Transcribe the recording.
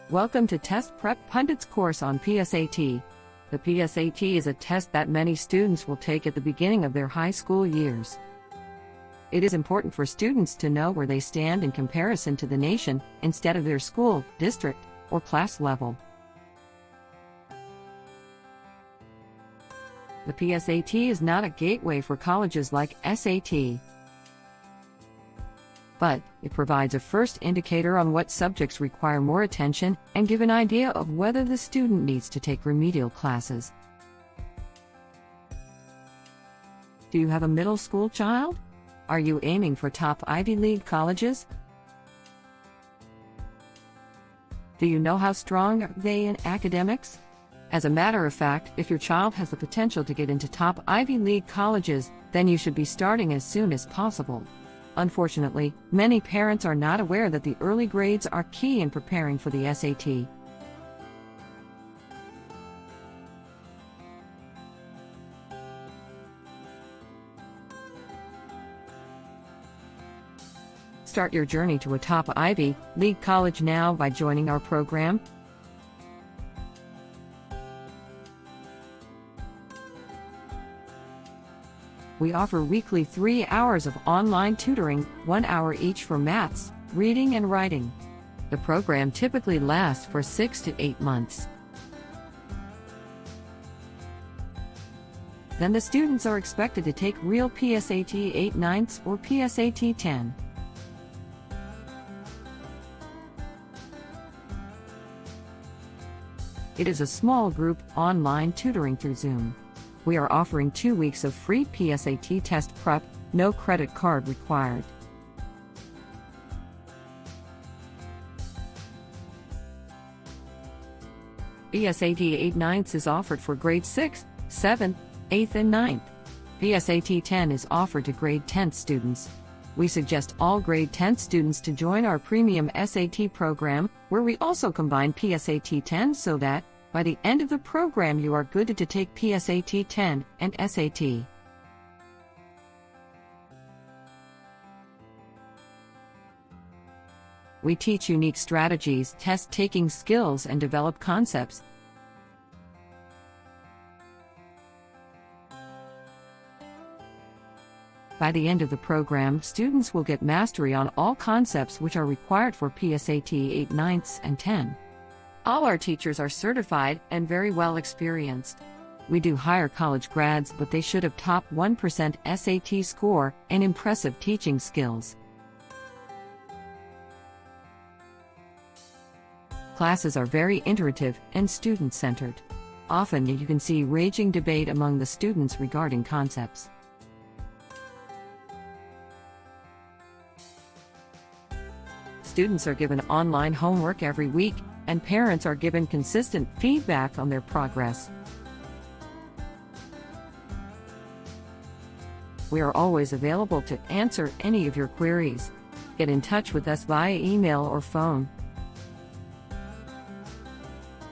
Welcome to Test Prep Pundits course on PSAT. The PSAT is a test that many students will take at the beginning of their high school years. It is important for students to know where they stand in comparison to the nation instead of their school, district, or class level. The PSAT is not a gateway for colleges like SAT, but it provides a first indicator on what subjects require more attention and give an idea of whether the student needs to take remedial classes. Do you have a middle school child? Are you aiming for top Ivy League colleges? Do you know how strong are they in academics? As a matter of fact, if your child has the potential to get into top Ivy League colleges, then you should be starting as soon as possible. Unfortunately, many parents are not aware that the early grades are key in preparing for the SAT. Start your journey to a top Ivy League college now by joining our program. We offer weekly 3 hours of online tutoring, 1 hour each for maths, reading and writing. The program typically lasts for 6 to 8 months. Then the students are expected to take real PSAT 8/9 or PSAT 10. It is a small group online tutoring through Zoom. We are offering 2 weeks of free PSAT test prep, no credit card required. PSAT 8/9 is offered for grade 6th, 7th, 8th, and 9th. PSAT 10 is offered to grade 10th students. We suggest all grade 10th students to join our premium SAT program, where we also combine PSAT 10 so that, by the end of the program, you are good to take PSAT 10 and SAT. We teach unique strategies, test taking skills, and develop concepts. By the end of the program, students will get mastery on all concepts which are required for PSAT 8/9 and 10. All our teachers are certified and very well experienced. We do hire college grads, but they should have top 1% SAT score and impressive teaching skills. Classes are very iterative and student-centered. Often you can see raging debate among the students regarding concepts. Students are given online homework every week, and parents are given consistent feedback on their progress. We are always available to answer any of your queries. Get in touch with us via email or phone.